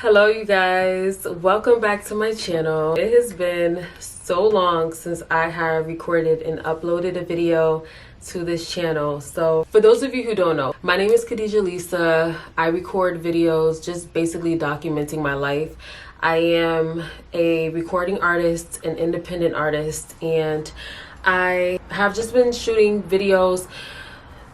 Hello you guys, welcome back to my channel. It has been so long since I have recorded and uploaded a video to this channel. So for those of you who don't know, my name is Khadija Lisa. I record videos just basically documenting my life. I am a recording artist, an independent artist, and I have just been shooting videos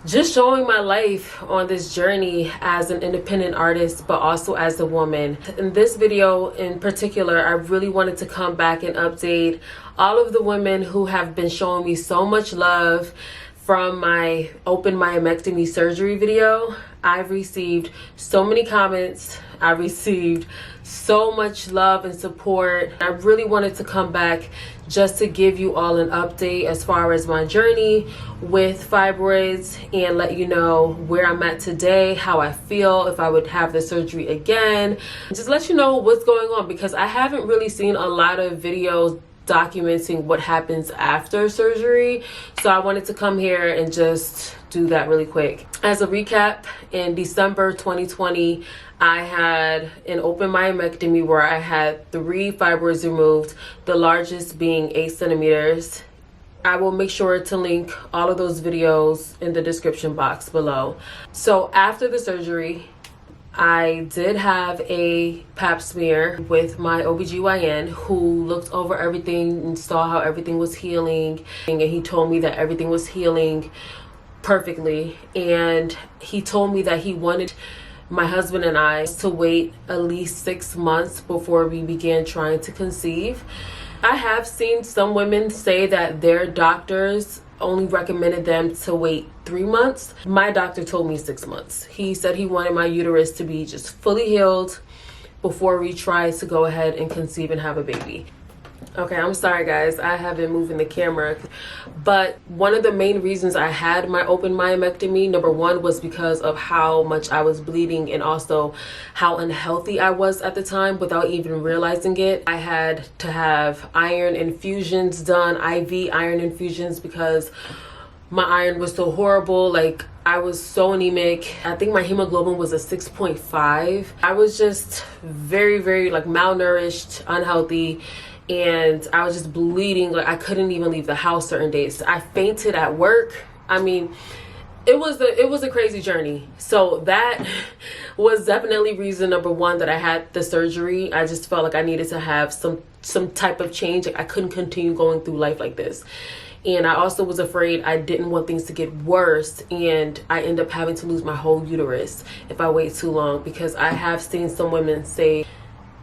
just showing my life on this journey as an independent artist, but also as a woman. In this video in particular, I really wanted to come back and update all of the women who have been showing me so much love from my open myomectomy surgery video. I've received so many comments. I received so much love and support. I really wanted to come back just to give you all an update as far as my journey with fibroids and let you know where I'm at today, how I feel, if I would have the surgery again. Just let you know what's going on, because I haven't really seen a lot of videos documenting what happens after surgery. So I wanted to come here and just do that really quick. As a recap, in December 2020, I had an open myomectomy where I had 3 fibroids removed, the largest being 8 centimeters. I will make sure to link all of those videos in the description box below. So after the surgery, I did have a pap smear with my OBGYN who looked over everything and saw how everything was healing. And he told me that everything was healing perfectly. And he told me that he wanted my husband and I to wait at least 6 months before we began trying to conceive. I have seen some women say that their doctors only recommended them to wait 3 months. My doctor told me 6 months. He said he wanted my uterus to be just fully healed before we try to go ahead and conceive and have a baby. Okay, I'm sorry guys, I have been moving the camera, but one of the main reasons I had my open myomectomy, number one, was because of how much I was bleeding and also how unhealthy I was at the time without even realizing it. I had to have iron infusions done, IV iron infusions, because my iron was so horrible. Like, I was so anemic. I think my hemoglobin was a 6.5. I was just very like malnourished, unhealthy, and I was just bleeding. Like, I couldn't even leave the house certain days. I fainted at work. I mean, it was a crazy journey. So that was definitely reason number one that I had the surgery. I just felt like I needed to have some type of change. Like, I couldn't continue going through life like this. And I also was afraid, I didn't want things to get worse and I end up having to lose my whole uterus if I wait too long, because I have seen some women say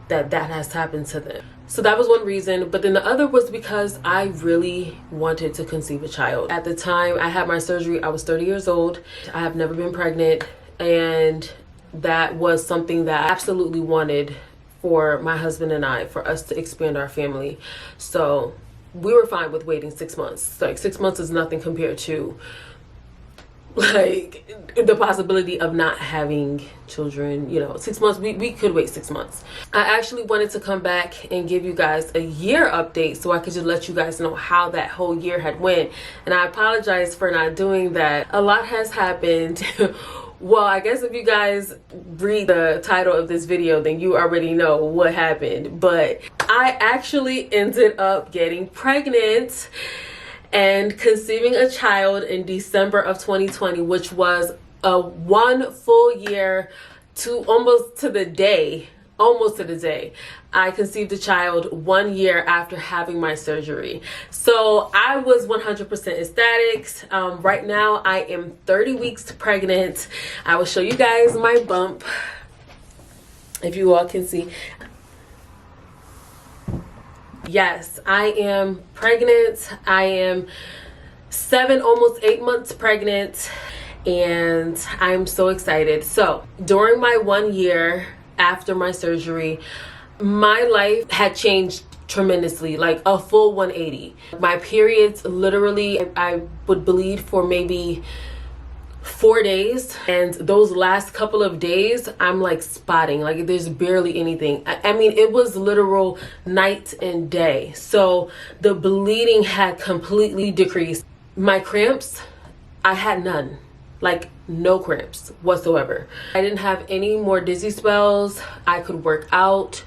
that has happened to them. So that was one reason. But then the other was because I really wanted to conceive a child. At the time I had my surgery, I was 30 years old. I have never been pregnant, and that was something that I absolutely wanted for my husband and I, for us to expand our family. So we were fine with waiting 6 months. Like, 6 months is nothing compared to like the possibility of not having children. You know, 6 months, we could wait 6 months. I actually wanted to come back and give you guys a year update so I could just let you guys know how that whole year had went. And I apologize for not doing that. A lot has happened. Well, I guess if you guys read the title of this video, then you already know what happened. But I actually ended up getting pregnant and conceiving a child in December of 2020, which was a 1 full year to almost to the day. I conceived a child 1 year after having my surgery. So I was 100% ecstatic. Right now I am 30 weeks pregnant. I will show you guys my bump, if you all can see. Yes, I am pregnant. I am 7, almost 8 months pregnant, and I'm so excited. So during my 1 year after my surgery, my life had changed tremendously, like a full 180. My periods, literally, I would bleed for maybe 4 days, and those last couple of days I'm like spotting, like there's barely anything. I mean, it was literal night and day. So the bleeding had completely decreased. My cramps, I had none. like no cramps whatsoever. I didn't have any more dizzy spells. I could work out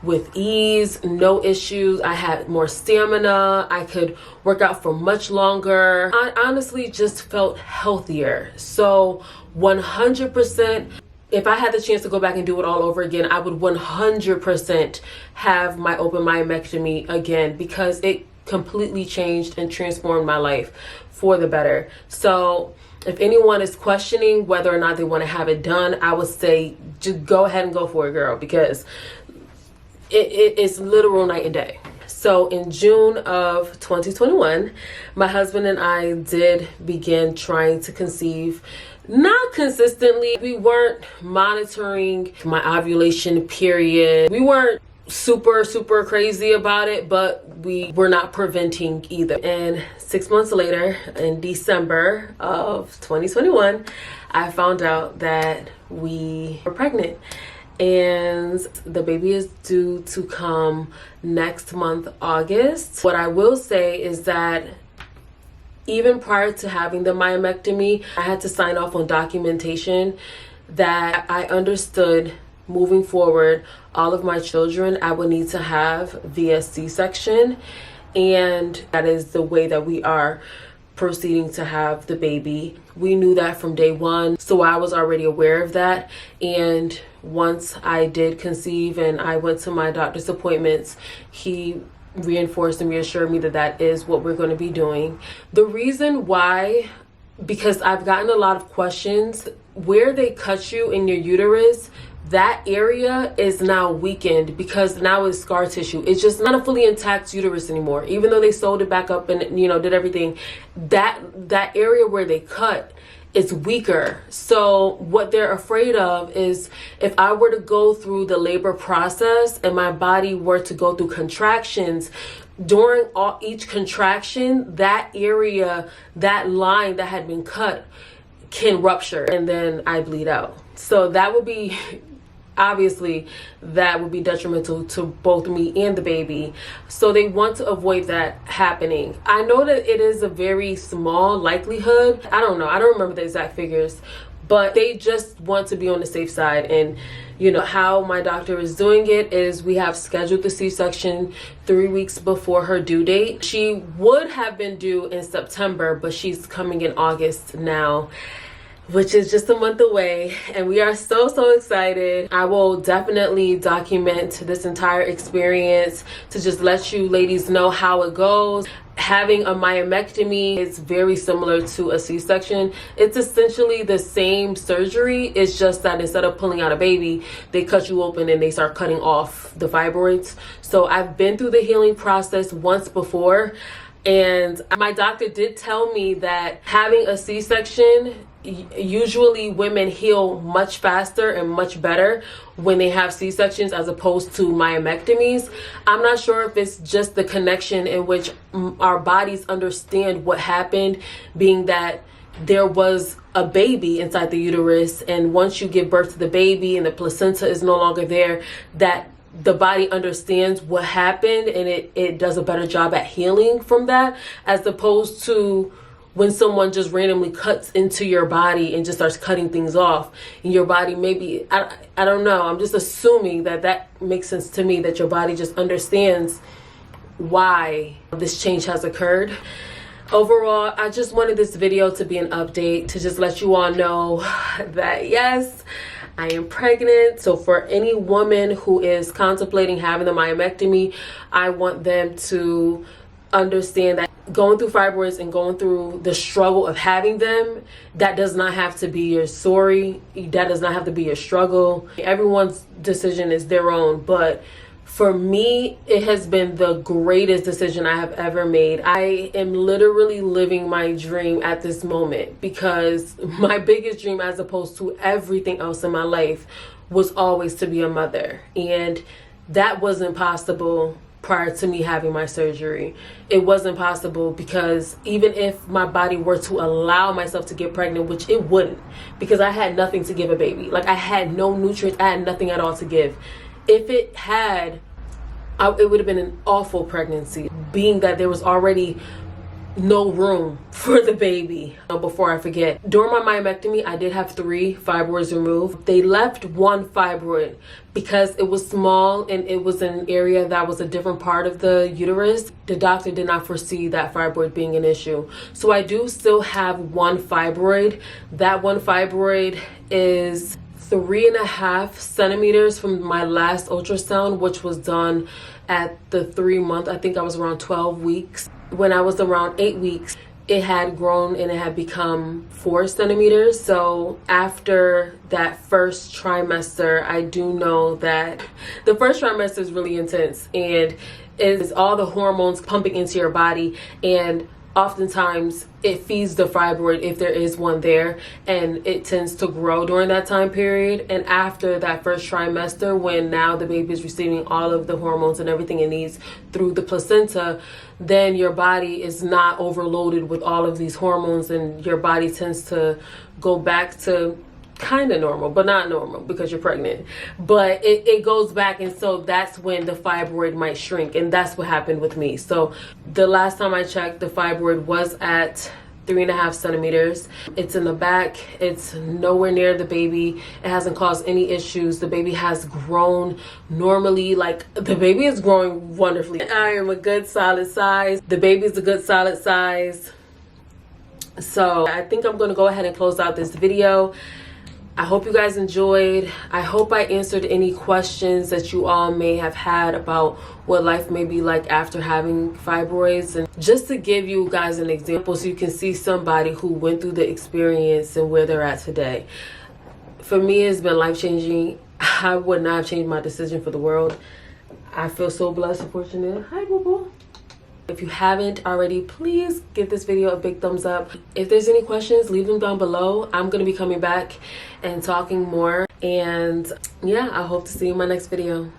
with ease, no issues. I had more stamina. I could work out for much longer. I honestly just felt healthier. So 100%, if I had the chance to go back and do it all over again, I would 100% have my open myomectomy again, because it completely changed and transformed my life for the better. So if anyone is questioning whether or not they want to have it done, I would say just go ahead and go for it, girl, because it's literal night and day. So in June of 2021, my husband and I did begin trying to conceive. Not consistently. We weren't monitoring my ovulation period. We weren't super crazy about it, but we were not preventing either. And 6 months later, in December of 2021, I found out that we were pregnant. And the baby is due to come next month, August. What I will say is that even prior to having the myomectomy, I had to sign off on documentation that I understood moving forward, all of my children I would need to have via C-section. And that is the way that we are proceeding to have the baby. We knew that from day one, so I was already aware of that. And once I did conceive and I went to my doctor's appointments, he reinforced and reassured me that that is what we're going to be doing. The reason why, because I've gotten a lot of questions, where they cut you in your uterus, that area is now weakened because now it's scar tissue. It's just not a fully intact uterus anymore. Even though they sewed it back up and, you know, did everything, that area where they cut is weaker. So what they're afraid of is if I were to go through the labor process and my body were to go through contractions, during each contraction, that area, that line that had been cut can rupture and then I bleed out. So that would be, obviously, that would be detrimental to both me and the baby. So they want to avoid that happening. I know that it is a very small likelihood. I don't know. I don't remember the exact figures, but they just want to be on the safe side. And you know how my doctor is doing it is we have scheduled the C-section 3 weeks before her due date. She would have been due in September, but she's coming in August now, which is just a month away, and we are so excited. I will definitely document this entire experience to just let you ladies know how it goes. Having a myomectomy is very similar to a C-section. It's essentially the same surgery. It's just that instead of pulling out a baby, they cut you open and they start cutting off the fibroids. So I've been through the healing process once before, and my doctor did tell me that having a C-section, usually women heal much faster and much better when they have C-sections as opposed to myomectomies. I'm not sure if it's just the connection in which our bodies understand what happened, being that there was a baby inside the uterus, and once you give birth to the baby and the placenta is no longer there, that the body understands what happened and it does a better job at healing from that, as opposed to when someone just randomly cuts into your body and just starts cutting things off in your body. Maybe, I don't know, I'm just assuming that makes sense to me, that your body just understands why this change has occurred. Overall, I just wanted this video to be an update to just let you all know that yes, I am pregnant. So for any woman who is contemplating having the myomectomy, I want them to understand that going through fibroids and going through the struggle of having them, that does not have to be your story. That does not have to be your struggle. Everyone's decision is their own, but for me, it has been the greatest decision I have ever made. I am literally living my dream at this moment, because my biggest dream, as opposed to everything else in my life, was always to be a mother. And that wasn't possible prior to me having my surgery. It wasn't possible because even if my body were to allow myself to get pregnant, which it wouldn't, because I had nothing to give a baby. Like, I had no nutrients, I had nothing at all to give. If it had, it would have been an awful pregnancy, being that there was already no room for the baby. Before I forget, during my myomectomy, I did have 3 fibroids removed. They left 1 fibroid because it was small and it was an area that was a different part of the uterus. The doctor did not foresee that fibroid being an issue. So I do still have 1 fibroid. That 1 fibroid is 3.5 centimeters from my last ultrasound, which was done at the 3-month. I think I was around 12 weeks. When I was around 8 weeks, it had grown and it had become 4 centimeters. So after that first trimester, I do know that the first trimester is really intense, and it is all the hormones pumping into your body, and oftentimes it feeds the fibroid if there is one there, and it tends to grow during that time period. And after that first trimester, when now the baby is receiving all of the hormones and everything it needs through the placenta, then your body is not overloaded with all of these hormones, and your body tends to go back to kind of normal, but not normal because you're pregnant, but it goes back. And so that's when the fibroid might shrink, and that's what happened with me. So the last time I checked, the fibroid was at 3.5 centimeters. It's in the back. It's nowhere near the baby. It hasn't caused any issues. The baby has grown normally. Like, the baby is growing wonderfully. I am a good solid size. The baby is a good solid size. So I think I'm going to go ahead and close out this video. I hope you guys enjoyed. I hope I answered any questions that you all may have had about what life may be like after having fibroids. And just to give you guys an example so you can see somebody who went through the experience and where they're at today. For me, it's been life-changing. I would not have changed my decision for the world. I feel so blessed and fortunate. Hi, boo-boo. If you haven't already, please give this video a big thumbs up. If there's any questions, leave them down below. I'm going to be coming back and talking more. And yeah, I hope to see you in my next video.